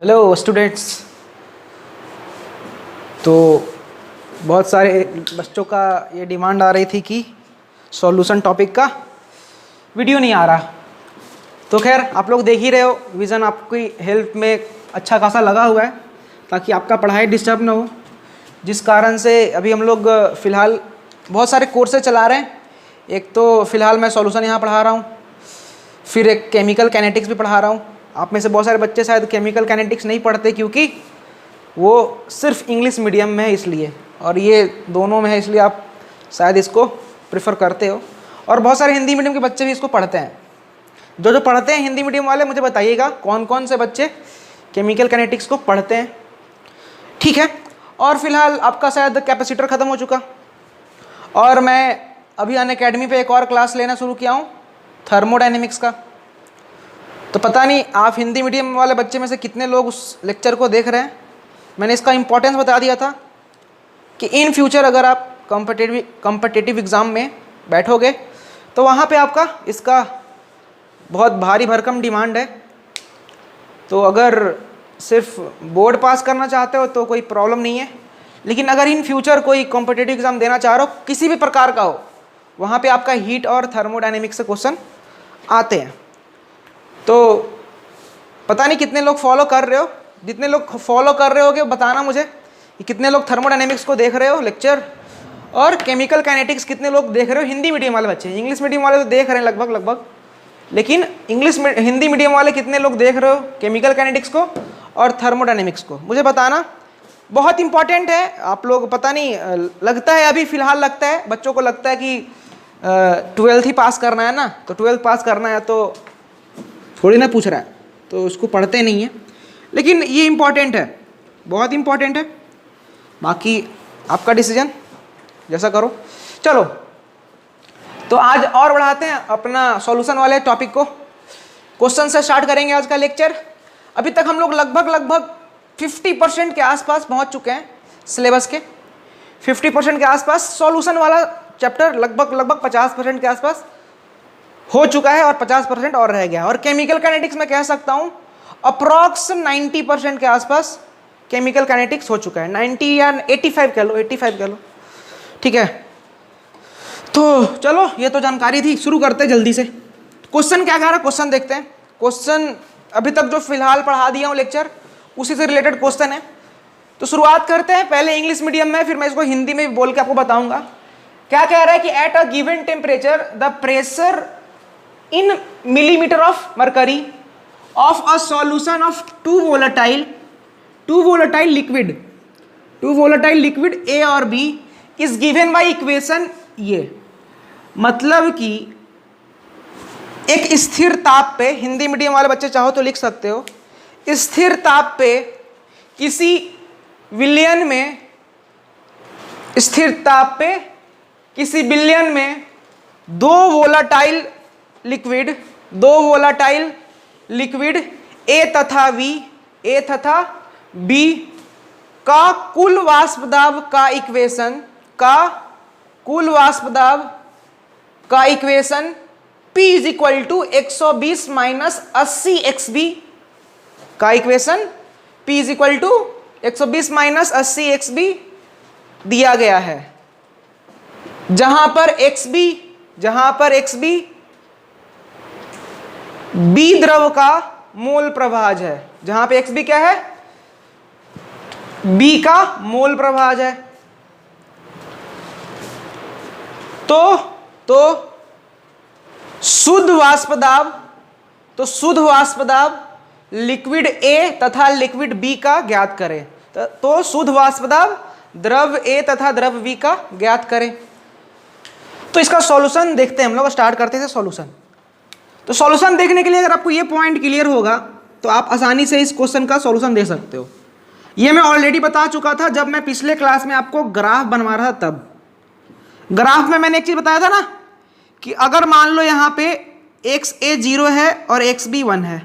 Hello students. तो बहुत सारे बच्चों का ये डिमांड आ रही थी कि सॉल्यूशन टॉपिक का वीडियो नहीं आ रहा। तो खैर आप लोग देख ही रहे हो, विज़न आपकी हेल्प में अच्छा खासा लगा हुआ है ताकि आपका पढ़ाई डिस्टर्ब ना हो। जिस कारण से अभी हम लोग फ़िलहाल बहुत सारे कोर्सेज चला रहे हैं। एक तो फ़िलहाल मैं सॉल्यूशन यहाँ पढ़ा रहा हूँ, फिर एक केमिकल काइनेटिक्स भी पढ़ा रहा हूँ। आप में से बहुत सारे बच्चे शायद केमिकल काइनेटिक्स नहीं पढ़ते क्योंकि वो सिर्फ इंग्लिश मीडियम में है इसलिए, और ये दोनों में है इसलिए आप शायद इसको प्रेफर करते हो। और बहुत सारे हिंदी मीडियम के बच्चे भी इसको पढ़ते हैं। जो पढ़ते हैं हिंदी मीडियम वाले मुझे बताइएगा कौन कौन से बच्चे केमिकल काइनेटिक्स को पढ़ते हैं, ठीक है। और फिलहाल आपका शायद कैपेसिटर ख़त्म हो चुका, और मैं अभी अनअकैडमी पे एक और क्लास लेना शुरू किया हूँ थर्मोडायनेमिक्स का। तो पता नहीं आप हिंदी मीडियम वाले बच्चे में से कितने लोग उस लेक्चर को देख रहे हैं। मैंने इसका इम्पोर्टेंस बता दिया था कि इन फ्यूचर अगर आप कॉम्पिटिटिव एग्ज़ाम में बैठोगे तो वहाँ पे आपका इसका बहुत भारी भरकम डिमांड है। तो अगर सिर्फ बोर्ड पास करना चाहते हो तो कोई प्रॉब्लम नहीं है, लेकिन अगर इन फ्यूचर कोई कॉम्पिटिटिव एग्ज़ाम देना चाह रहे हो किसी भी प्रकार का हो, वहाँ पे आपका हीट और थर्मोडायनेमिक्स से क्वेश्चन आते हैं। तो पता नहीं कितने लोग फॉलो कर रहे हो। जितने लोग फॉलो कर रहे होगे बताना मुझे कि कितने लोग थर्मोडायनेमिक्स को देख रहे हो लेक्चर, और केमिकल काइनेटिक्स कितने लोग देख रहे हो। हिंदी मीडियम वाले बच्चे, इंग्लिश मीडियम वाले तो देख रहे हैं लगभग, लेकिन हिंदी मीडियम वाले कितने लोग देख रहे हो केमिकल काइनेटिक्स को और थर्मोडायनेमिक्स को, मुझे बताना। बहुत इंपॉर्टेंट है। आप लोग पता नहीं लगता है अभी फ़िलहाल लगता है बच्चों को लगता है कि 12th ही पास करना है ना, तो 12th पास करना है तो थोड़ी ना पूछ रहा है, तो उसको पढ़ते नहीं है। लेकिन ये इम्पॉर्टेंट है, बहुत इम्पॉर्टेंट है। बाकी आपका डिसीजन जैसा करो। चलो तो आज और बढ़ाते हैं अपना सॉल्यूशन वाले टॉपिक को। क्वेश्चन से स्टार्ट करेंगे आज का लेक्चर। अभी तक हम लोग लगभग 50% के आसपास पहुंच चुके हैं सिलेबस के। 50% के आसपास सॉल्यूशन वाला चैप्टर लगभग 50% के आसपास हो चुका है और 50% और रह गया। और केमिकल काइनेटिक्स में कह सकता हूँ अप्रॉक्स 90% के आसपास केमिकल काइनेटिक्स हो चुका है। 90 या 85 कह लो, 85 कह लो, ठीक है। तो चलो ये तो जानकारी थी, शुरू करते हैं जल्दी से। क्वेश्चन क्या कह रहा है, क्वेश्चन देखते हैं। क्वेश्चन अभी तक जो फिलहाल पढ़ा दिया हूँ लेक्चर उसी से रिलेटेड क्वेश्चन है। तो शुरुआत करते हैं पहले इंग्लिश मीडियम में, फिर मैं इसको हिंदी में बोल के आपको बताऊंगा। क्या कह रहा है कि at a given temperature the pressure in millimeter of mercury of a solution of two volatile liquid A और B is given by equation ये। मतलब कि एक स्थिर ताप पे, हिंदी मीडियम वाले बच्चे चाहो तो लिख सकते हो, स्थिर ताप पे किसी विलयन में, स्थिर ताप पे किसी विलयन में दो वोलाटाइल लिक्विड ए तथा बी का कुल वाष्प दाब का equation P is equal to 120 minus 80 XB का equation P is equal to 120 minus 80 XB दिया गया है, जहां पर XB B द्रव का मोल प्रभाज है। जहां पे XB क्या है, B का मोल प्रभाज है। तो शुद्ध वाष्प दाब लिक्विड A तथा लिक्विड B का ज्ञात करें। तो शुद्ध वाष्प दाब द्रव A तथा द्रव B का ज्ञात करें। तो इसका सॉल्यूशन देखते हैं, हम लोग स्टार्ट करते हैं सॉल्यूशन। तो सॉल्यूशन देखने के लिए अगर आपको ये पॉइंट क्लियर होगा तो आप आसानी से इस क्वेश्चन का सॉल्यूशन दे सकते हो। ये मैं ऑलरेडी बता चुका था जब मैं पिछले क्लास में आपको ग्राफ बनवा रहा था। तब ग्राफ में मैंने एक चीज बताया था ना कि अगर मान लो यहाँ पे XA 0 है और XB 1 है,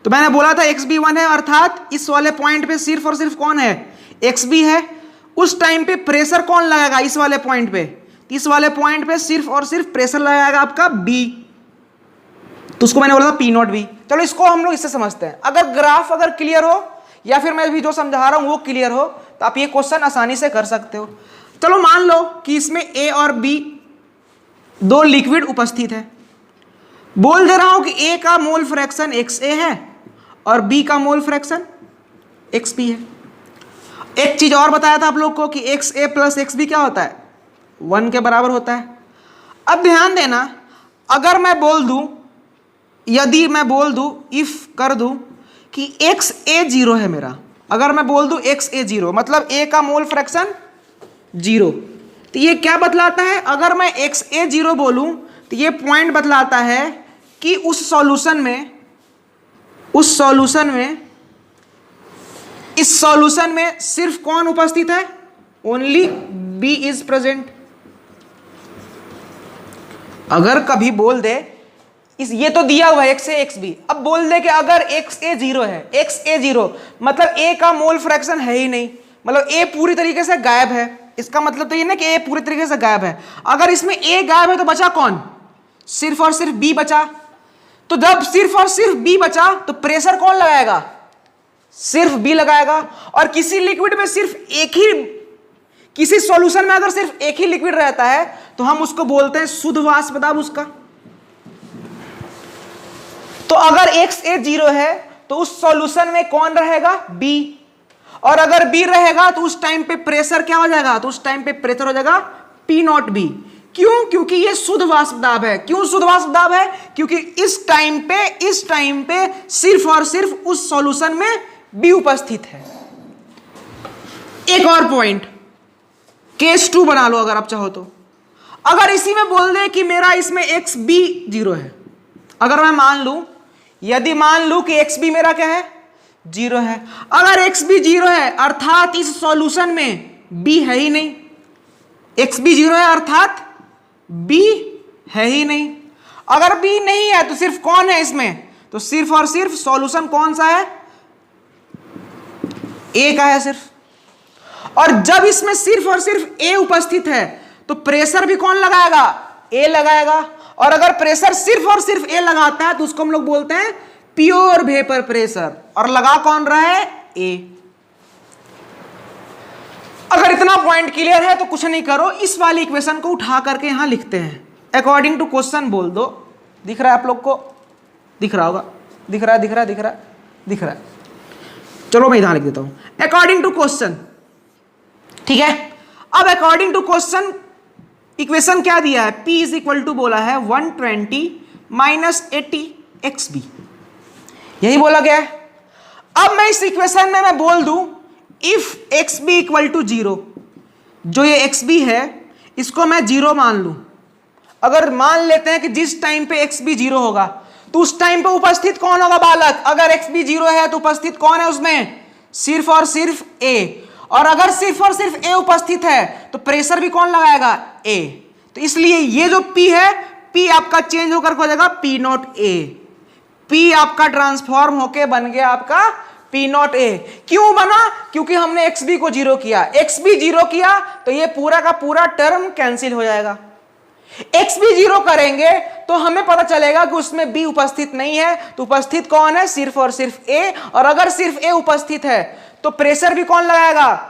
तो मैंने बोला था XB 1 है अर्थात इस वाले पॉइंट पे सिर्फ और सिर्फ कौन है, XB है। उस टाइम पे प्रेशर कौन लगाएगा इस वाले पॉइंट पे, इस वाले पॉइंट पे सिर्फ और सिर्फ प्रेशर लगाएगा आपका B। तो उसको मैंने बोला था पी नॉट बी। चलो इसको हम लोग इससे समझते हैं। अगर ग्राफ अगर क्लियर हो या फिर मैं भी जो समझा रहा हूं वो क्लियर हो तो आप ये क्वेश्चन आसानी से कर सकते हो। चलो मान लो कि इसमें ए और बी दो लिक्विड उपस्थित है। बोल दे रहा हूं कि ए का मोल फ्रैक्शन एक्स ए है और बी का मोल फ्रैक्शन एक्स बी है। एक चीज और बताया था आप लोग को कि x A plus x B क्या होता है, 1 के बराबर होता है। अब ध्यान देना, अगर मैं बोल दूं, यदि मैं बोल दूं, इफ कर दूं कि एक्स ए 0 है मेरा, अगर मैं बोल दूं एक्स ए 0 मतलब ए का मोल फ्रैक्शन 0, तो ये क्या बतलाता है? अगर मैं एक्स ए 0 बोलूं तो ये पॉइंट बतलाता है कि उस सॉल्यूशन में इस सॉल्यूशन में सिर्फ कौन उपस्थित है? Only B is present. अगर कभी बोल दे ये तो दिया हुआ है एक्स ए एक्स बी, अब बोल दे कि अगर एक्स ए 0 है, एक्स ए 0 मतलब ए का मोल फ्रैक्शन है ही नहीं, मतलब ए पूरी तरीके से गायब है। इसका मतलब तो ये ना कि ए पूरी तरीके से गायब है। अगर इसमें ए गायब है तो बचा कौन? सिर्फ और सिर्फ बी बचा। तो जब सिर्फ और सिर्फ बी बचा तो प्रेशर कौन लगाएगा? सिर्फ बी लगाएगा। और किसी लिक्विड में सिर्फ एक ही, किसी सॉल्यूशन में अगर सिर्फ एक ही लिक्विड रहता है तो हम उसको बोलते हैं शुद्ध वाष्प दाब उसका। तो अगर एक्स ए 0 है तो उस सॉल्यूशन में कौन रहेगा? बी। और अगर बी रहेगा तो उस टाइम पे प्रेशर क्या हो जाएगा? तो उस टाइम पे प्रेशर हो जाएगा पी नॉट बी। क्यों? क्योंकि ये शुद्ध वाष्प दाब है। क्यों शुद्ध वाष्प दाब है? क्योंकि इस टाइम पे सिर्फ और सिर्फ उस सॉल्यूशन में बी उपस्थित है। एक और पॉइंट, केस 2 बना लो अगर आप चाहो तो। अगर इसी में बोल दे कि मेरा इसमें एक्स बी 0 है, अगर मैं मान लूं, यदि मान लूं कि एक्स बी मेरा क्या है? 0 है। अगर एक्स बी 0 है अर्थात इस सॉल्यूशन में बी है ही नहीं। एक्स बी 0 है अर्थात बी है ही नहीं। अगर बी नहीं है तो सिर्फ कौन है इसमें? तो सिर्फ और सिर्फ सॉल्यूशन कौन सा है? ए का है सिर्फ। और जब इसमें सिर्फ और सिर्फ ए उपस्थित है तो प्रेशर भी कौन लगाएगा? ए लगाएगा। और अगर प्रेशर सिर्फ और सिर्फ ए लगाता है तो उसको हम लोग बोलते हैं प्योर वेपर प्रेशर। और लगा कौन रहा है? ए। अगर इतना पॉइंट क्लियर है तो कुछ नहीं करो, इस वाली इक्वेशन को उठा करके यहां लिखते हैं। अकॉर्डिंग टू क्वेश्चन बोल दो। दिख रहा है आप लोग को? दिख रहा होगा, दिख रहा है। चलो मैं यहां लिख देता हूं अकॉर्डिंग टू क्वेश्चन। ठीक है, अब अकॉर्डिंग टू क्वेश्चन इक्वेशन क्या दिया है? P इज इक्वल टू बोला है 120 माइनस 80 एक्स बी, यही बोला गया है। अब मैं इस इक्वेशन में मैं बोल दूं if x B equal to 0, जो ये एक्स बी है इसको मैं 0 मान लूं। अगर मान लेते हैं कि जिस टाइम पे एक्स बी 0 होगा तो उस टाइम पे उपस्थित कौन होगा बालक? अगर एक्स बी 0 है तो उपस्थित कौन है उसमें? सिर्फ और सिर्फ ए। और अगर सिर्फ और सिर्फ ए उपस्थित है तो प्रेशर भी कौन लगाएगा? ए। तो इसलिए ये जो P है, P आपका चेंज होकर हो जाएगा P नॉट ए। P आपका ट्रांसफॉर्म होके बन गया आपका P नॉट ए। क्यों बना? क्योंकि हमने XB को 0 किया। XB 0 किया तो ये पूरा का पूरा टर्म कैंसिल हो जाएगा। XB 0 करेंगे तो हमें पता चलेगा कि उसमें B उपस्थित नहीं है, तो उपस्थित कौन है? सिर्फ और सिर्फ A। और अगर सिर्फ A उपस्थित है तो प्रेशर भी कौन लगाएगा?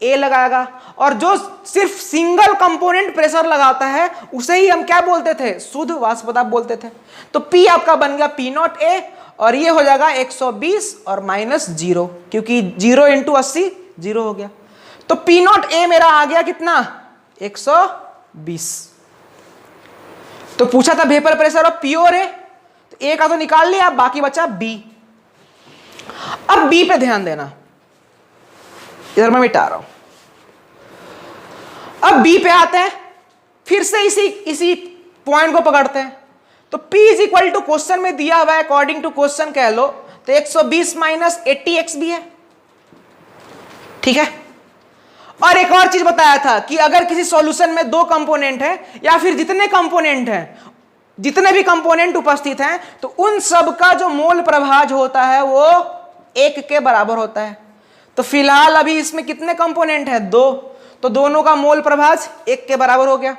A लगाएगा। और जो सिर्फ सिंगल कंपोनेंट प्रेशर लगाता है उसे ही हम क्या बोलते थे? शुद्ध वाष्प दाब बोलते थे। तो P आपका बन गया P नॉट A और ये हो जाएगा 120 और माइनस 0, क्योंकि 0 इंटू 80 0 हो गया। तो P नॉट A मेरा आ गया कितना? 120। तो पूछा था वेपर प्रेशर और प्योर है, तो ए का तो निकाल लिया, बाकी बचा बी। अब बी पे ध्यान देना, इधर मैं मिटा रहा हूं। अब बी पे आते हैं, फिर से इसी पॉइंट को पकड़ते हैं। तो P is equal to question में दिया हुआ है, अकॉर्डिंग टू क्वेश्चन कह लो तो 120 माइनस 80 एक्स बी है। ठीक है, और एक और चीज बताया था कि अगर किसी सॉल्यूशन में 2 कंपोनेंट है या फिर जितने कंपोनेंट हैं, जितने भी कंपोनेंट उपस्थित हैं, तो उन सब का जो मोल प्रभाज होता है वो 1 के बराबर होता है। तो फिलहाल अभी इसमें कितने कंपोनेंट है? 2, तो दोनों का मोल प्रभाज 1 के बराबर हो गया।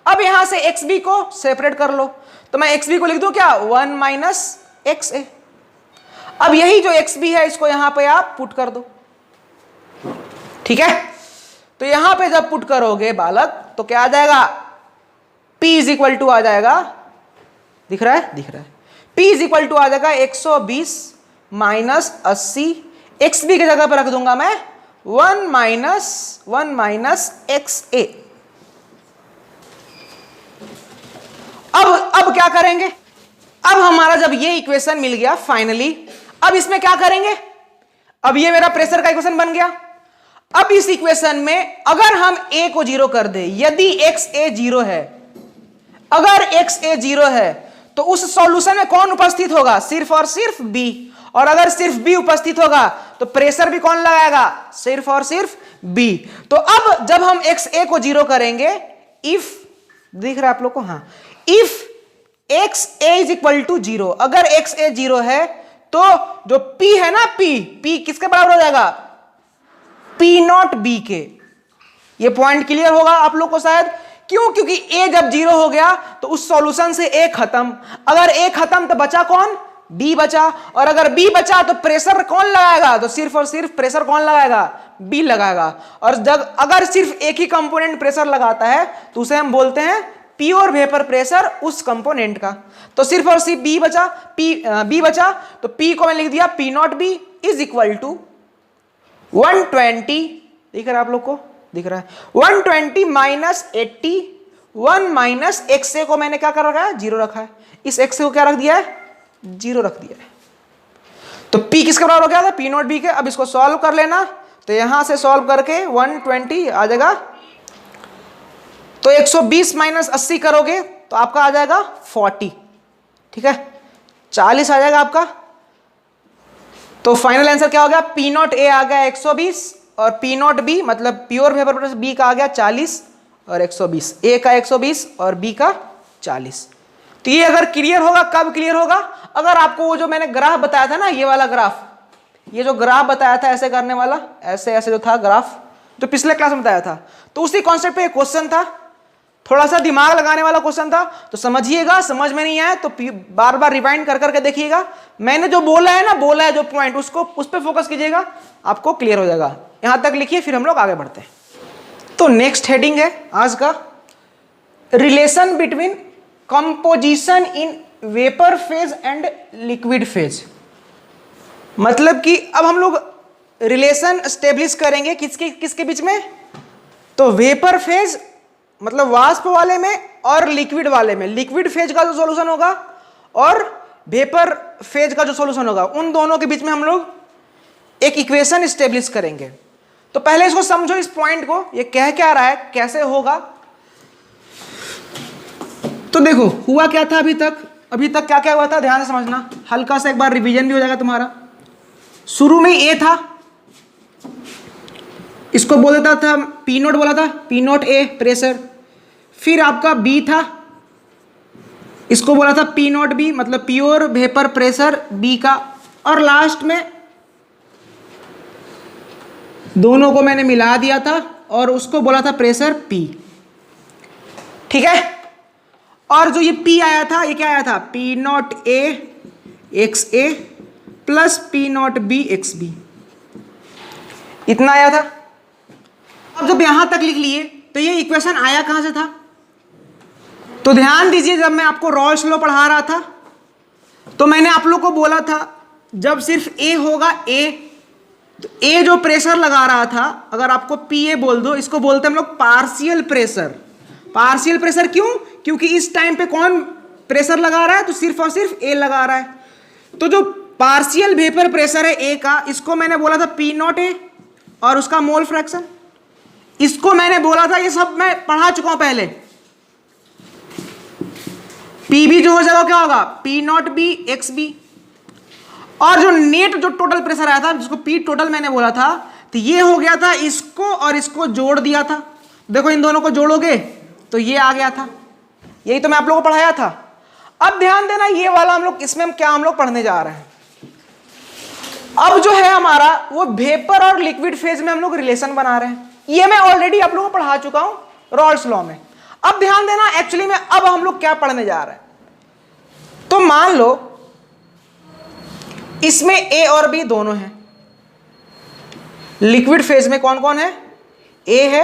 अब यहां से XB को सेपरेट कर लो, तो मैं एक्स बी को लिख दूं क्या, 1 माइनस एक्स ए। अब यही जो एक्स बी है इसको यहां पे आप पुट कर दो, ठीक है। तो यहां पे जब पुट करोगे बालक तो क्या आ जाएगा, P इज इक्वल टू आ जाएगा, दिख रहा है, दिख रहा है, P इज इक्वल टू आ जाएगा 120 माइनस 80, एक्स बी की जगह पर रख दूंगा मैं 1 माइनस एक्स ए। अब क्या करेंगे, अब हमारा जब ये इक्वेशन मिल गया फाइनली, अब इसमें क्या करेंगे, अब ये मेरा प्रेशर का इक्वेशन बन गया। अब इस इक्वेशन में अगर हम a को जीरो कर दे, यदि एक्स ए जीरो है, अगर एक्स ए जीरो है तो उस सॉल्यूशन में कौन उपस्थित होगा, सिर्फ और सिर्फ b, और अगर सिर्फ b उपस्थित होगा तो प्रेशर भी कौन लगाएगा, सिर्फ और सिर्फ b। तो अब जब हम एक्स ए को जीरो करेंगे, इफ, दिख रहा है आप लोग को, हाँ, if x A is equal to zero, अगर एक्स ए जीरो है तो जो p है ना, p किसके बराबर हो जाएगा, P नॉट B के। ये पॉइंट क्लियर होगा आप लोग को शायद, क्यों, क्योंकि A जब जीरो हो गया तो उस सॉल्यूशन से A खत्म, अगर A खत्म तो बचा कौन, B बचा, और अगर B बचा तो प्रेशर कौन लगाएगा, तो सिर्फ और सिर्फ प्रेशर कौन लगाएगा, B लगाएगा। और जब अगर सिर्फ एक ही कंपोनेंट प्रेशर लगाता है तो उसे हम बोलते हैं प्योर वेपर प्रेशर उस कंपोनेंट का। तो सिर्फ और सिर्फ B बचा, B बचा, तो P को मैं लिख दिया P naught B is equal to 120, दिख रहा है आप लोग को, दिख रहा है, 120 माइनस 80, 1 माइनस एक्स ए को मैंने क्या कर रखा है, जीरो रखा है, इस एक्स ए को क्या रख दिया है, जीरो रख दिया है। तो P किसके बराबर हो गया था, P नॉट B के। अब इसको सॉल्व कर लेना, तो यहां से सॉल्व करके 120 आ जाएगा, तो 120 माइनस 80 करोगे तो आपका आ जाएगा 40, ठीक है, 40 आ जाएगा आपका। तो फाइनल आंसर क्या हो गया, P नॉट ए आ गया 120 और P नॉट बी मतलब प्योर वेपर प्रेशर B का आ गया 40 और 120, A का 120 और B का 40। तो ये अगर क्लियर होगा, कब क्लियर होगा, अगर आपको वो जो मैंने ग्राफ बताया था ना, ये वाला ग्राफ, ये जो ग्राफ बताया था ऐसे करने वाला, ऐसे ऐसे जो था ग्राफ, जो पिछले क्लास में बताया था, तो उसी कॉन्सेप्ट पे एक क्वेश्चन था, थोड़ा सा दिमाग लगाने वाला क्वेश्चन था, तो समझिएगा, समझ में नहीं आया तो बार बार रिवाइंड कर करके देखिएगा। मैंने जो बोला है ना, बोला है जो पॉइंट, उसको उस पर फोकस कीजिएगा, आपको क्लियर हो जाएगा। यहां तक लिखिए, फिर हम लोग आगे बढ़ते हैं। तो नेक्स्ट हेडिंग है आज का, relation between composition in vapour phase and liquid phase. मतलब कि अब हम लोग रिलेशन स्टेब्लिश करेंगे किसके किसके बीच में, तो वेपर फेज मतलब वाष्प वाले में और लिक्विड वाले में, लिक्विड फेज का जो सॉल्यूशन होगा और वेपर फेज का जो सॉल्यूशन होगा, उन दोनों के बीच में हम लोग एक इक्वेशन स्टेब्लिश करेंगे। तो पहले इसको समझो, इस पॉइंट को, ये कह क्या रहा है, कैसे होगा। तो देखो हुआ क्या था अभी तक क्या क्या हुआ था, ध्यान से समझना, हल्का सा एक बार रिवीजन भी हो जाएगा तुम्हारा। शुरू में ए था, इसको बोल देता था P नोट, बोला था P नोट ए प्रेशर। फिर आपका B था, इसको बोला था P नोट B मतलब प्योर वेपर प्रेशर B का। और लास्ट में दोनों को मैंने मिला दिया था और उसको बोला था प्रेशर P, ठीक है। और जो ये P आया था, ये क्या आया था, P naught A x A plus P naught B x B, इतना आया था। अब जब यहां तक लिख लिए तो ये इक्वेशन आया कहां से था, तो ध्यान दीजिए, जब मैं आपको रॉल्स लॉ पढ़ा रहा था तो मैंने आप लोग को बोला था जब सिर्फ ए होगा, ए, तो ए जो प्रेशर लगा रहा था, अगर आपको पी ए बोल दो, इसको बोलते हैं हम लोग पार्शियल प्रेशर। पार्शियल प्रेशर क्यों, क्योंकि इस टाइम पे कौन प्रेशर लगा रहा है, तो सिर्फ और सिर्फ ए लगा रहा है। तो जो पार्शियल वेपर प्रेशर है ए का, इसको मैंने बोला था P नॉट ए और उसका मोल फ्रैक्शन, इसको मैंने बोला था, ये सब मैं पढ़ा चुका हूं पहले। पी बी जो हो जाएगा क्या होगा, P naught B x B. और जो नेट जो टोटल प्रेशर आया था, जिसको P टोटल मैंने बोला था, तो ये हो गया था, इसको और इसको जोड़ दिया था। देखो इन दोनों को जोड़ोगे तो ये आ गया था, यही तो मैं आप लोगों को पढ़ाया था। अब ध्यान देना, ये वाला हम लोग, इसमें क्या हम लोग पढ़ने जा रहे हैं, अब जो है हमारा वो वेपर और लिक्विड फेज में हम लोग रिलेशन बना रहे हैं। ये मैं ऑलरेडी आप लोगों को पढ़ा चुका हूं रॉल्स लॉ में। अब ध्यान देना, एक्चुअली में अब हम लोग क्या पढ़ने जा रहे हैं, तो मान लो इसमें ए और बी दोनों हैं। लिक्विड फेज में कौन कौन है? ए है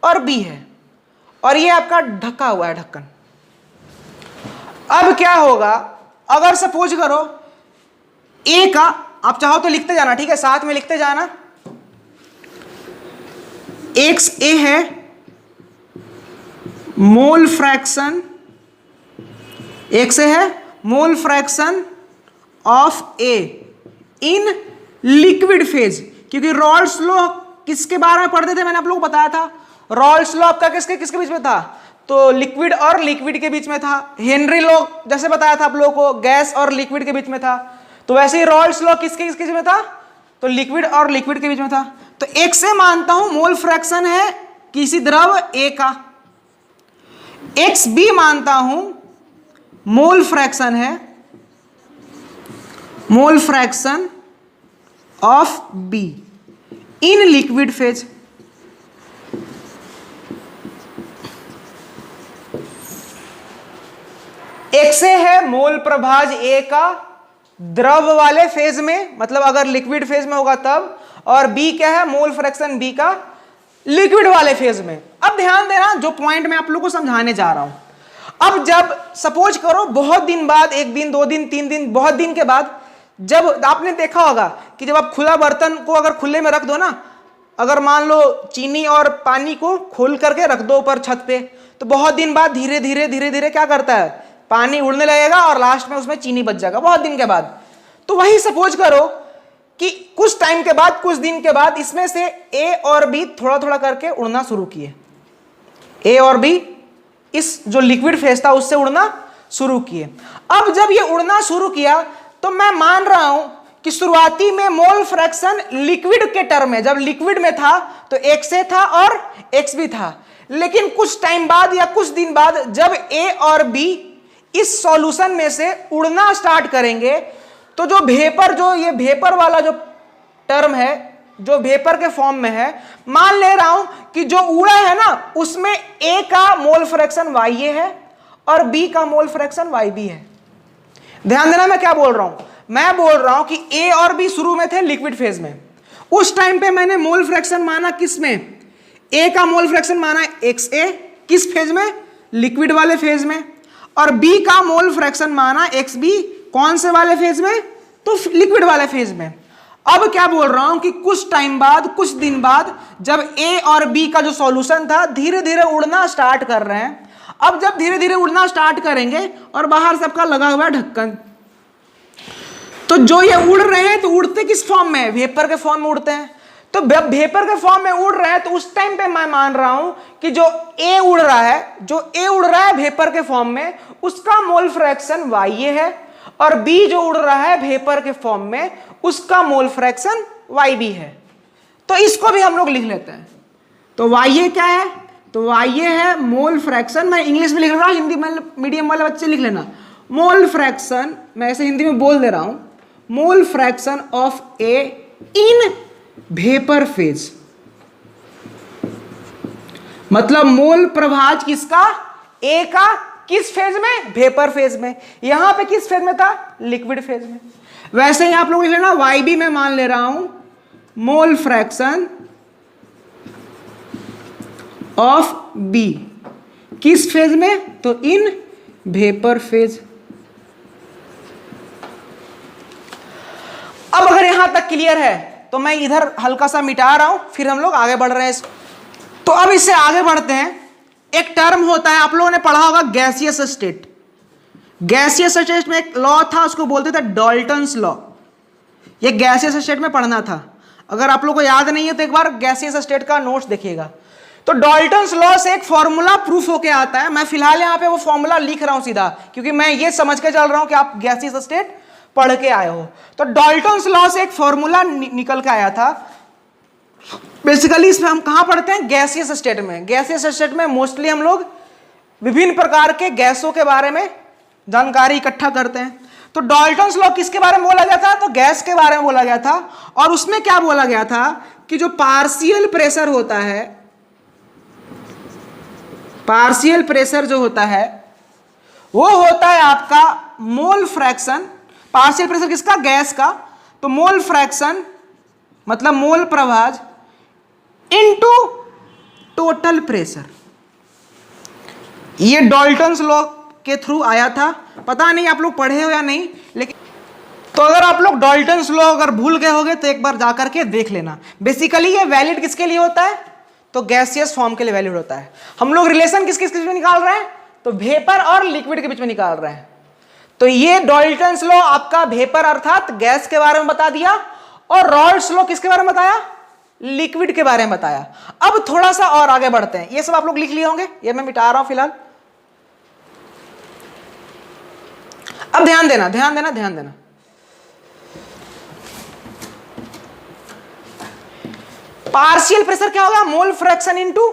और बी है, और ये आपका ढका हुआ है ढक्कन। अब क्या होगा, अगर सपोज करो ए का, आप चाहो तो लिखते जाना, ठीक है, साथ में लिखते जाना। एक्स ए है, मोल फ्रैक्शन, एक्स ए है mole fraction of A in liquid phase. क्योंकि रॉल्स लॉ किसके बारे में पढ़ते थे, मैंने आप लोगों को बताया था। रॉल्स लॉ आपका किसके किसके बीच में था? तो लिक्विड और लिक्विड के बीच में था। हेनरी लॉ जैसे बताया था आप लोगों को, गैस और लिक्विड के बीच में था। तो वैसे ही रॉल्स लॉ किसके किसके बीच में था? तो लिक्विड और लिक्विड के बीच में था। तो एक से मानता हूं मोल फ्रैक्शन है किसी द्रव ए का, एक्स बी मानता हूं मोल फ्रैक्शन है, mole fraction of be in liquid phase. एक से है मोल प्रभाज ए का द्रव वाले फेज में, मतलब अगर लिक्विड फेज में होगा तब, और बी क्या है? मोल फ्रैक्शन बी का लिक्विड वाले फेज में। अब ध्यान देना जो पॉइंट मैं आप लोगों को समझाने जा रहा हूं। अब जब सपोज करो बहुत दिन बाद, एक दिन, 2 दिन, 3 दिन, बहुत दिन के बाद, जब आपने देखा होगा कि जब आप खुला बर्तन को अगर खुले में रख दो ना, अगर मान लो चीनी और पानी को खोल करके रख दो ऊपर छत पे, तो बहुत दिन बाद धीरे धीरे धीरे धीरे क्या करता है? पानी उड़ने लगेगा और लास्ट में उसमें चीनी बच जाएगा बहुत दिन के बाद। तो वही सपोज करो कि कुछ टाइम के बाद, कुछ दिन के बाद, इसमें से ए और बी थोड़ा थोड़ा करके उड़ना शुरू किए। ए और बी इस जो लिक्विड फेज था उससे उड़ना शुरू किए। अब जब ये उड़ना शुरू किया तो मैं मान रहा हूं कि शुरुआती में मोल फ्रैक्शन लिक्विड के टर्म में, जब लिक्विड में था तो एक्स ए था और एक्स बी था। लेकिन कुछ टाइम बाद या कुछ दिन बाद जब ए और बी इस सॉल्यूशन में से उड़ना स्टार्ट करेंगे, तो जो वेपर, जो ये वेपर वाला जो टर्म है, जो वेपर के फॉर्म में है, मान ले रहा हूं कि जो उड़ा है ना उसमें ए का मोल फ्रैक्शन वाई ए है और बी का मोल फ्रैक्शन वाई बी है। ध्यान देना मैं क्या बोल रहा हूं। मैं बोल रहा हूं कि ए और बी शुरू में थे लिक्विड फेज में। उस टाइम पे मैंने मोल फ्रैक्शन माना किस में? ए का मोल फ्रैक्शन माना एक्स ए, किस फेज में? लिक्विड वाले फेज में। और बी का मोल फ्रैक्शन माना एक्स बी, कौन से वाले फेज में? तो लिक्विड वाले फेज में। अब क्या बोल रहा हूं कि कुछ टाइम बाद, कुछ दिन बाद, जब ए और बी का जो सॉल्यूशन था धीरे धीरे उड़ना स्टार्ट कर रहे हैं। अब जब धीरे धीरे उड़ना स्टार्ट करेंगे और बाहर सबका लगा हुआ है ढक्कन, तो जो ये उड़ रहे हैं तो उड़ते किस फॉर्म में? वेपर के फॉर्म में उड़ते हैं। तो वेपर के फॉर्म में उड़ रहे हैं तो उस टाइम पे मैं मान रहा हूं कि जो ए उड़ रहा है, जो ए उड़ रहा है वेपर के फॉर्म में, उसका मोल फ्रैक्शन वाई ए है, और बी जो उड़ रहा है वेपर के फॉर्म में, उसका मोल फ्रैक्शन वाई बी है। तो इसको भी हम लोग लिख लेते हैं। तो वाई ए क्या है? तो वाई ए है मोल फ्रैक्शन, मैं इंग्लिश में लिख रहा हूं, हिंदी में मीडियम वाले बच्चे लिख लेना। मोल फ्रैक्शन, मैं ऐसे हिंदी में बोल दे रहा हूं, mole fraction of A in vapour phase. मतलब मोल प्रभाज किसका? ए का। किस फेज में? वेपर फेज में। यहां पे किस फेज में था? लिक्विड फेज में। वैसे ही आप लोग लिख लेना, वाई बी में मान ले रहा हूं मोल फ्रैक्शन ऑफ बी, किस फेज में? तो इन वेपर फेज। अब अगर यहां तक क्लियर है तो मैं इधर हल्का सा मिटा रहा हूं, फिर हम लोग आगे बढ़ रहे हैं। तो अब इससे आगे बढ़ते हैं। एक टर्म होता है, आप लोगों ने पढ़ा होगा, गैसियस स्टेट। गैसियस स्टेट में एक लॉ था, उसको बोलते थे डाल्टन्स लॉ। ये गैसियस स्टेट में पढ़ना था। अगर आप लोगों को याद नहीं है तो एक बार गैसियस स्टेट का नोट्स देखिएगा। तो डाल्टन्स लॉ से एक फॉर्मूला प्रूफ होके आता है। मैं फिलहाल यहां पे वो फॉर्मूला लिख रहा हूं सीधा, क्योंकि मैं ये समझ के चल रहा हूं कि आप गैसियस स्टेट पढ़ के आए हो। तो डाल्टन्स लॉ से एक फॉर्मूला निकल के आया था। बेसिकली इसमें हम कहां पढ़ते हैं? गैसियस स्टेट में। गैसियस स्टेट में मोस्टली हम लोग विभिन्न प्रकार के गैसों के बारे में जानकारी इकट्ठा करते हैं। तो डाल्टन्स लॉ किसके बारे में बोला गया था? तो गैस के बारे में बोला गया था। और उसमें क्या बोला गया था कि जो पार्शियल प्रेशर होता है, पार्शियल प्रेशर जो होता है वो होता है आपका मोल फ्रैक्शन, पार्शियल प्रेशर किसका, गैस का, तो मोल फ्रैक्शन मतलब मोल प्रभाज इनटू टोटल प्रेशर। ये डाल्टन्स लॉ के थ्रू आया था, पता नहीं आप लोग पढ़े हो या नहीं, लेकिन तो अगर आप लोग डाल्टन्स लॉ अगर भूल गए होगे तो एक बार जाकर के देख लेना। बेसिकली ये वैलिड किसके लिए होता है, तो गैसियस फॉर्म के लिए वैलिड होता है। हम लोग रिलेशन किस किस में निकाल रहे हैं, तो वेपर और लिक्विड के बीच में निकाल रहे हैं। तो ये डाल्टन्स लॉ आपका वेपर अर्थात गैस के बारे में बता दिया, और रॉल्स लॉ किसके बारे में बताया, लिक्विड के बारे में बताया। अब थोड़ा सा और आगे बढ़ते हैं, ये सब आप लोग लिख लिए होंगे, ये मैं मिटा रहा हूं फिलहाल। अब ध्यान देना ध्यान देना ध्यान देना, पार्शियल प्रेशर क्या होगा, mole fraction into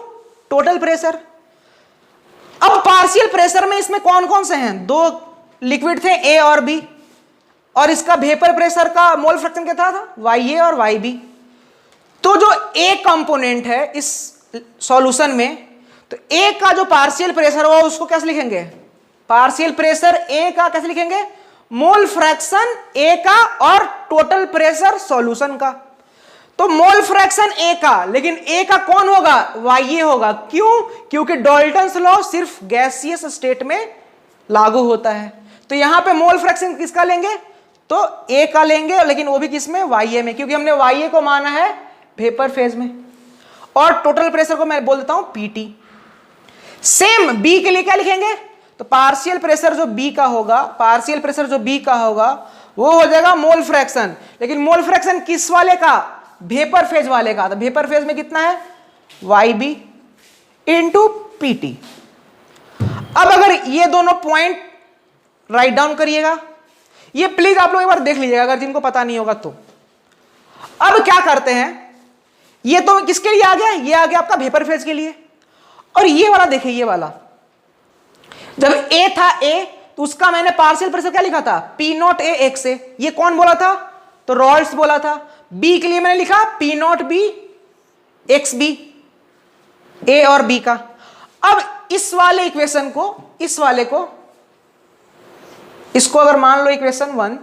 total pressure. अब पार्शियल प्रेशर में इसमें कौन कौन से हैं, दो लिक्विड थे ए और बी, और इसका वेपर प्रेशर का मोल फ्रैक्शन क्या था वाई ए और वाई बी। तो जो ए कंपोनेंट है इस सॉल्यूशन में, तो ए का जो पार्शियल प्रेशर होगा उसको कैसे लिखेंगे, पार्शियल प्रेशर ए का कैसे लिखेंगे, मोल फ्रैक्शन ए का और टोटल प्रेशर सॉल्यूशन का। तो मोल फ्रैक्शन ए का, लेकिन ए का कौन होगा, वाई ए होगा। क्यों, क्योंकि डाल्टन्स लॉ सिर्फ गैसियस स्टेट में लागू होता है। तो यहां पे मोल फ्रैक्शन किसका लेंगे, तो ए का लेंगे, लेकिन वो भी किसमें, वाई ए में, क्योंकि हमने वाई ए को माना है वेपर फेज में। और टोटल प्रेशर को मैं बोल देता हूं पीटी। सेम बी के लिए क्या लिखेंगे, तो पार्शियल प्रेशर जो बी का होगा, पार्शियल प्रेशर जो बी का होगा वो हो जाएगा मोल फ्रैक्शन, लेकिन मोल फ्रैक्शन किस वाले का, वेपर फेज वाले का। तो वेपर फेज में कितना है, वाई बी इंटू पीटी। अब अगर ये दोनों पॉइंट राइट डाउन करिएगा, ये प्लीज आप लोग एक बार देख लीजिएगा अगर जिनको पता नहीं होगा तो। अब क्या करते हैं, ये तो किसके लिए आ गया, ये आ गया आपका वेपर फेज के लिए। और ये वाला देखिए, ये वाला जब ए था ए, तो उसका मैंने पार्शियल प्रेशर क्या लिखा था, पी नॉट ए एक्स ए। ये कौन बोला था, तो रॉल्स बोला था। बी के लिए मैंने लिखा P naught B x B, A और बी का। अब इस वाले इक्वेशन को, इस वाले को, इसको अगर मान लो इक्वेशन 1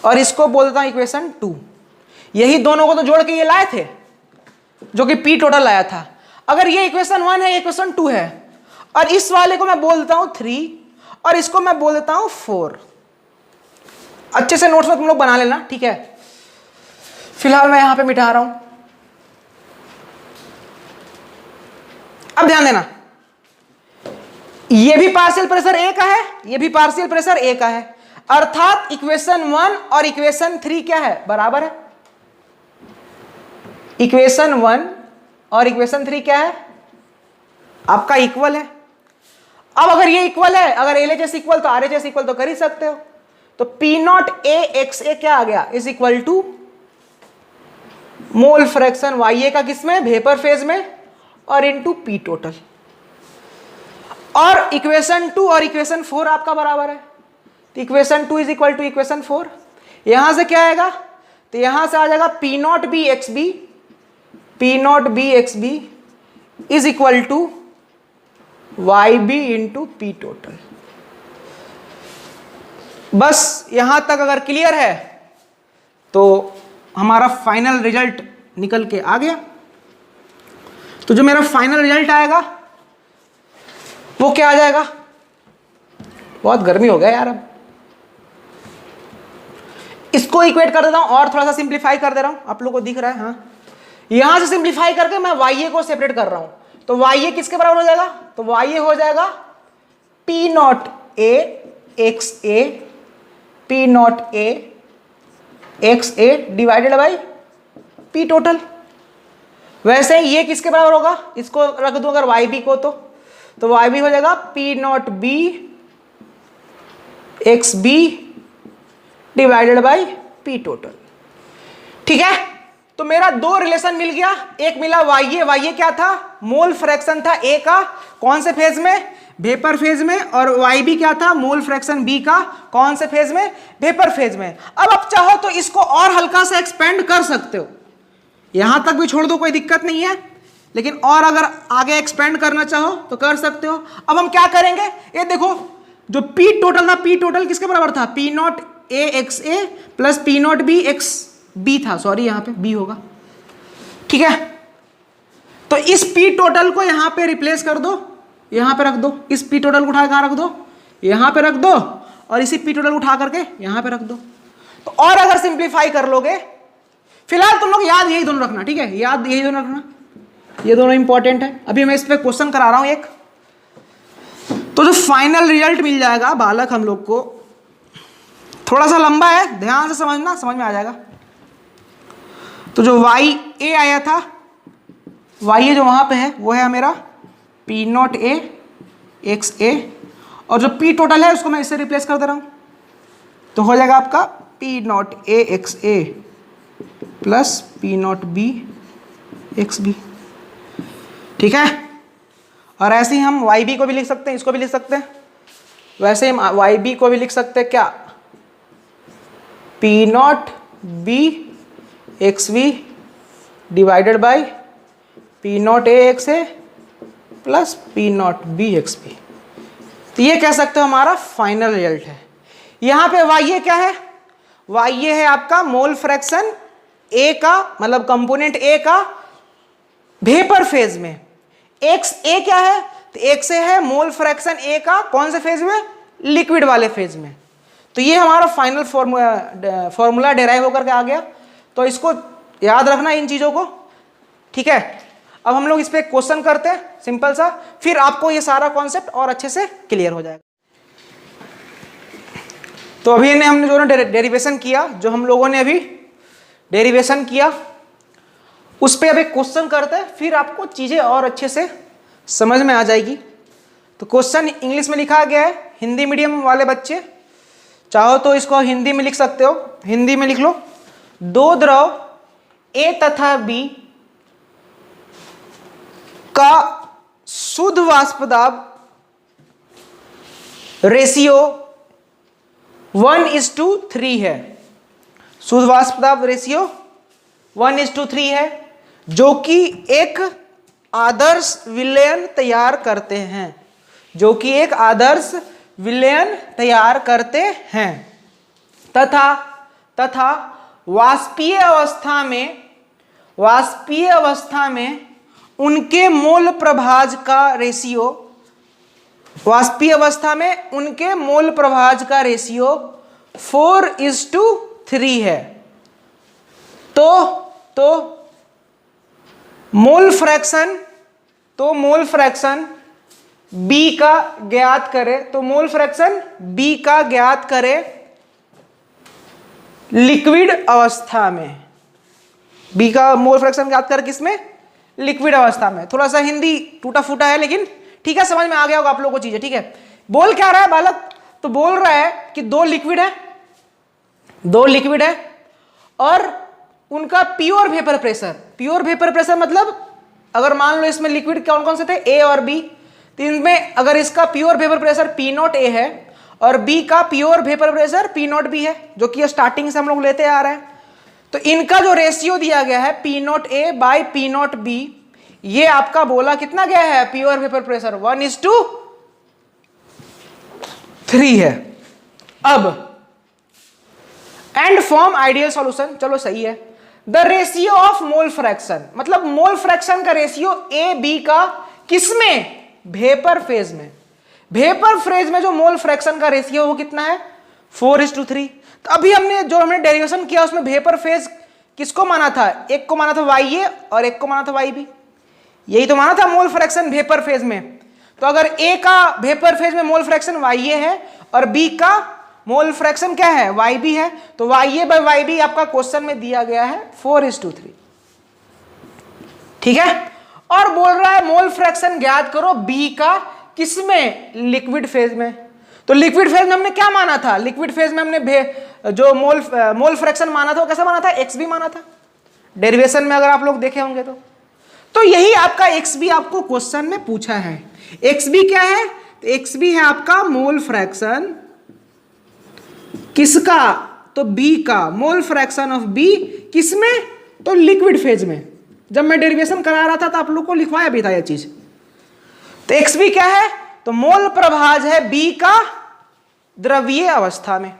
और इसको बोलता हूं इक्वेशन 2, यही दोनों को तो जोड़ के ये लाए थे जो कि पी टोटल लाया था। अगर ये इक्वेशन 1 है, इक्वेशन 2 है, और इस वाले को मैं बोलता हूं 3 और इसको मैं बोल देता हूं 4। अच्छे से नोट्स में तुम लोग बना लेना, ठीक है। फिलहाल मैं यहां पे मिटा रहा हूं। अब ध्यान देना, ये भी पार्शियल प्रेशर ए का है, ये भी पार्शियल प्रेशर ए का है, अर्थात इक्वेशन 1 और इक्वेशन 3 क्या है, बराबर है। इक्वेशन 1 और इक्वेशन 3 क्या है, आपका इक्वल है। अब अगर ये इक्वल है, अगर एलएचएस इक्वल तो आरएचएस इक्वल तो कर ही सकते हो। तो P naught A x A क्या आ गया, is equal to mole fraction Y A का किसमें, वेपर फेज में, और इनटू पी टोटल। और इक्वेशन 2 और इक्वेशन 4 आपका बराबर है। तो equation 2 is equal to equation 4। यहां से क्या आएगा, तो यहां से आ जाएगा P naught B x B, P naught B x B is equal to Y B into P total. बस यहां तक अगर क्लियर है तो हमारा फाइनल रिजल्ट निकल के आ गया। तो जो मेरा फाइनल रिजल्ट आएगा वो क्या आ जाएगा, बहुत गर्मी हो गया यार। अब इसको इक्वेट कर देता हूं और थोड़ा सा सिंप्लीफाई कर दे रहा हूं, आप लोगों को दिख रहा है, हाँ। यहां से सिंप्लीफाई करके मैं वाई ए को सेपरेट कर रहा हूं। तो वाई ए किसके बराबर हो जाएगा, तो वाई ए हो जाएगा P naught A x A, P naught A x A divided by P total. वैसे ही ये किसके बराबर होगा, इसको रख दूं अगर वाई बी को, तो वाई बी हो जाएगा P naught B x B divided by P total. ठीक है, तो मेरा दो रिलेशन मिल गया। एक मिला वाई ए क्या था, मोल फ्रैक्शन था ए का, कौन से फेज में, वेपर फेज में। और वाई बी क्या था, मोल फ्रैक्शन बी का, कौन से फेज में, वेपर फेज में। अब आप चाहो तो इसको और हल्का सा एक्सपेंड कर सकते हो, यहां तक भी छोड़ दो, कोई दिक्कत नहीं है, लेकिन और अगर आगे एक्सपेंड करना चाहो तो कर सकते हो। अब हम क्या करेंगे, ये देखो जो पी टोटल था, पी टोटल किसके बराबर था, P naught A x A plus P naught B x B था, सॉरी यहां पे बी होगा, ठीक है। तो इस पी टोटल को यहां पे रिप्लेस कर दो, यहां पे रख दो, इस पी टोटल को उठा कहां रख दो, यहां पे रख दो, और इसी पी टोटल को उठा करके यहां पे रख दो। तो और अगर सिंप्लीफाई कर लोगे, फिलहाल तुम लोग याद यही दोनों रखना, ठीक है, याद यही दोनों रखना, ये दोनों इंपॉर्टेंट है। अभी मैं इस पे क्वेश्चन करा रहा हूं एक, तो जो फाइनल रिजल्ट मिल जाएगा बालक हम लोग को, थोड़ा सा लंबा है, ध्यान से समझना, समझ में आ जाएगा। तो जो वाई ए आया था, वाई ए जो वहां पे है वो है मेरा पी नॉट ए एक्स ए, और जो पी टोटल है उसको मैं इससे रिप्लेस कर दे रहा हूं, तो हो जाएगा आपका P naught A x A plus P naught B x B, ठीक है। और ऐसे ही हम वाई बी को भी लिख सकते हैं, इसको भी लिख सकते हैं, वैसे हम वाई बी को भी लिख सकते हैं क्या, P naught B x B divided by P naught A x A plus P naught B x B. तो ये कह सकते हो हमारा फाइनल रिजल्ट है। यहां पे वाई ए क्या है, वाई ए है आपका मोल फ्रैक्शन ए का, मतलब कंपोनेंट ए का वेपर फेज में, एक्स ए क्या है, तो एक्स ए है मोल फ्रैक्शन ए का कौन से फेज में, लिक्विड वाले फेज में। तो ये हमारा फाइनल फॉर्मूला डेराइव होकर के आ गया, तो इसको याद रखना इन चीजों को, ठीक है। अब हम लोग इस पे क्वेश्चन करते हैं सिंपल सा, फिर आपको ये सारा कॉन्सेप्ट और अच्छे से क्लियर हो जाएगा। तो अभी हमने जो डेरिवेशन किया, जो हम लोगों ने अभी डेरिवेशन किया, उस पर अब एक क्वेश्चन करते हैं, फिर आपको चीजें और अच्छे से समझ में आ जाएगी। तो क्वेश्चन इंग्लिश में लिखा गया है, हिंदी मीडियम वाले बच्चे चाहो तो इसको हिंदी में लिख सकते हो, हिंदी में लिख लो। दो द्रव ए तथा बी का शुद्ध वाष्प दाब रेशियो 1:3 है, शुद्ध वाष्प दाब रेशियो 1:3 है, जो कि एक आदर्श विलयन तैयार करते हैं, जो कि एक आदर्श विलयन तैयार करते हैं, तथा वाष्पीय अवस्था में उनके मोल प्रभाज का रेशियो, वाष्पीय अवस्था में उनके मोल प्रभाज का रेशियो 4:3 है। तो मोल फ्रैक्शन बी का ज्ञात करे, तो मोल फ्रैक्शन बी का ज्ञात करे लिक्विड अवस्था में, बी का मोल फ्रैक्शन ज्ञात करे किसमें, लिक्विड अवस्था में। थोड़ा सा हिंदी टूटा फूटा है, लेकिन ठीक है, समझ में आ गया होगा आप लोगों को चीजें, ठीक है। बोल क्या रहा है बालक, तो बोल रहा है कि दो लिक्विड है और उनका प्योर वेपर प्रेशर मतलब अगर मान लो इसमें लिक्विड कौन कौन से थे, ए और बी, तो इनमें अगर इसका pure vapour pressure P naught ए है और बी का pure vapour pressure P naught B है, जो कि स्टार्टिंग से हम लोग लेते आ रहे हैं, तो इनका जो रेशियो दिया गया है P naught A by P naught B, ये आपका बोला कितना गया है, प्योर वेपर प्रेशर 1:3 है। अब एंड फॉर्म आइडियल सॉल्यूशन, चलो सही है। The ratio of mole fraction, मतलब मोल फ्रैक्शन का रेशियो ए बी का किसमें, वेपर फेज में। वेपर फेज में जो मोल फ्रैक्शन का रेशियो वो कितना है, 4:3। तो अभी हमने डेरिवेशन किया उसमें वेपर फेज किसको माना था, एक को माना था वाई ए और एक को माना था वाई बी, यही तो माना था मोल फ्रैक्शन वेपर फेज में। तो अगर ए का वेपर फेज में मोल फ्रैक्शन वाई ए है और बी का मोल फ्रैक्शन क्या है, वाई बी है, तो Y A by Y B आपका क्वेश्चन में दिया गया है 4:3, ठीक है। और बोल रहा है मोल फ्रैक्शन ज्ञात करो बी का किसमें, लिक्विड फेज में। तो लिक्विड फेज में हमने क्या माना था, लिक्विड फेज में हमने जो मोल फ्रैक्शन माना था वो कैसा माना था, एक्स बी माना था, डेरिवेशन में अगर आप लोग देखे होंगे तो यही आपका एक्स बी आपको क्वेश्चन में पूछा है। एक्स बी क्या है, तो एक्स बी है आपका मोल फ्रैक्शन किसका, तो बी का, मोल फ्रैक्शन ऑफ बी किसमें, तो लिक्विड फेज में। जब मैं डेरिवेशन करा रहा था तो आप लोग को लिखवाया भी था यह चीज। तो एक्स बी क्या है, तो मोल प्रभाज है बी का द्रवीय अवस्था में।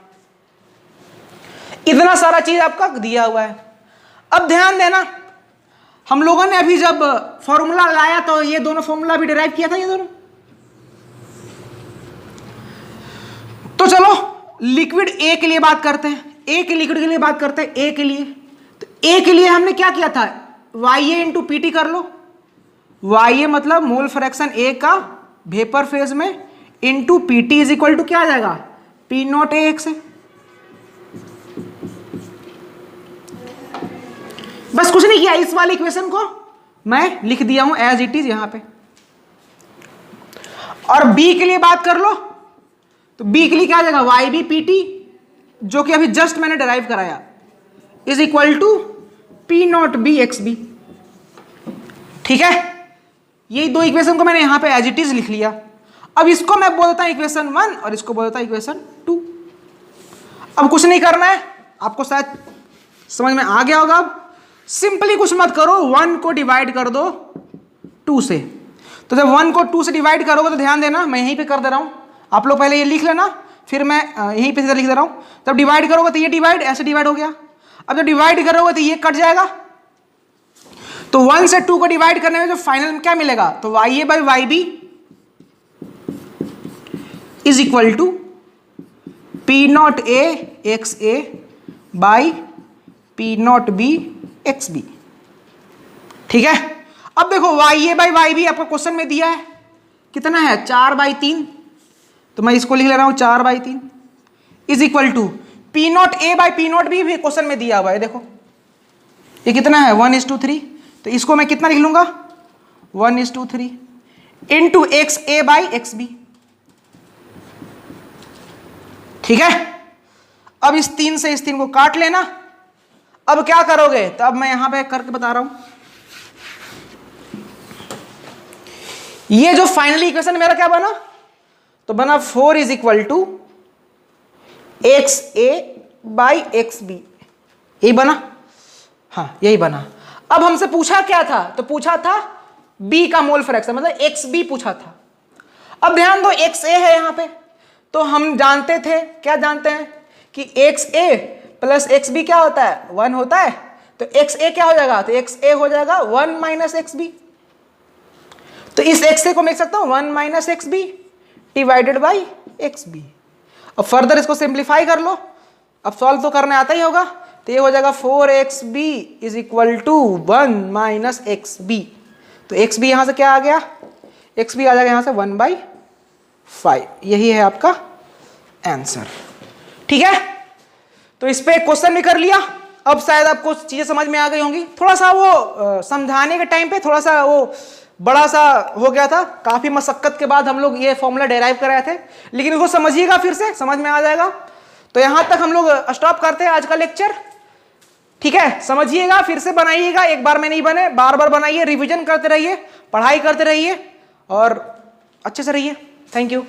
इतना सारा चीज आपका दिया हुआ है। अब ध्यान देना, हम लोगों ने अभी जब फॉर्मूला लगाया तो ये दोनों फॉर्मूला भी डिराइव किया था, ये दोनों। तो चलो लिक्विड ए के लिए बात करते हैं, ए के लिक्विड के लिए बात करते हैं। ए के लिए, तो ए के लिए हमने क्या किया था, YA इंटू PT कर लो। YA मतलब मोल फ्रैक्शन ए का वेपर फेज में into PT is equal to क्या आ जाएगा, P0 AX है। बस कुछ नहीं किया, इस वाले इक्वेशन को मैं लिख दिया हूं एज इट इज यहां पे। और बी के लिए बात कर लो, तो बी के लिए क्या आ जाएगा, YB PT जो कि अभी जस्ट मैंने डिराइव कराया is equal to P0 BXB। ठीक है, यही दो इक्वेशन को मैंने यहां पे एज इट इज लिख लिया। अब इसको मैं बोलता हूं इक्वेशन 1 और इसको बोलता हूं इक्वेशन 2। अब कुछ नहीं करना है, आपको शायद समझ में आ गया होगा। अब सिंपली कुछ मत करो, 1 को डिवाइड कर दो 2 से। तो जब 1 को 2 से डिवाइड करोगे तो ध्यान देना, मैं यहीं पे कर दे रहा हूं, आप लोग पहले ये लिख लेना, फिर मैं यहीं पे सीधा लिख दे रहा हूं। जब डिवाइड करोगे तो ये डिवाइड ऐसे डिवाइड हो गया। अब जब डिवाइड करोगे तो ये कट जाएगा। तो 1 से 2 को डिवाइड करने में जो फाइनल में क्या मिलेगा, तो YA by YB is equal to P0 A XA by P0 B XB। ठीक है, अब देखो YA बाई YB आपको क्वेश्चन में दिया है कितना है, 4/3। तो मैं इसको लिख ले रहा हूं 4/3 is equal to P0 A by P0 B भी क्वेश्चन में दिया हुआ है। देखो ये कितना है, 1:3। तो इसको मैं कितना लिख लूंगा, 1:3 इंटू XA बाई XB। ठीक है, अब इस 3 से इस 3 को काट लेना। अब क्या करोगे, तो अब मैं यहां पे करके बता रहा हूं। ये जो फाइनली इक्वेशन मेरा क्या बना, तो बना 4 is equal to XA by XB। यही बना, हाँ यही बना। अब हमसे पूछा क्या था, तो पूछा था B का मोल फ्रैक्शन, मतलब XB पूछा था। अब ध्यान दो, XA है यहां पे, तो हम जानते थे, क्या जानते हैं कि XA प्लस XB क्या होता है, 1 होता है। तो XA क्या हो जाएगा, तो XA हो जाएगा 1 माइनस XB। तो इस XA को मैं लिख सकता हूं 1 minus XB divided by XB। अब फर्दर इसको सिंप्लीफाई कर लो, अब सॉल्व तो करने आता ही होगा। तो ये हो जाएगा 4XB is equal to 1 minus XB। तो XB यहां से क्या आ गया, XB आ जाएगा यहां से 1/5। यही है आपका आंसर। ठीक है, तो इस पे क्वेश्चन भी कर लिया। अब शायद आपको चीजें समझ में आ गई होंगी। थोड़ा सा वो समझाने के टाइम पे थोड़ा सा वो बड़ा सा हो गया था, काफी मशक्कत के बाद हम लोग ये फॉर्मूला डेराइव कराए थे, लेकिन इसको समझिएगा, फिर से समझ में आ जाएगा। तो यहां तक हम लोग स्टॉप करते हैं आज का लेक्चर। ठीक है, समझिएगा, फिर से बनाइएगा, एक बार में नहीं बने, बार बार बनाइए, रिवीजन करते रहिए, पढ़ाई करते रहिए और अच्छे से रहिए। Thank you.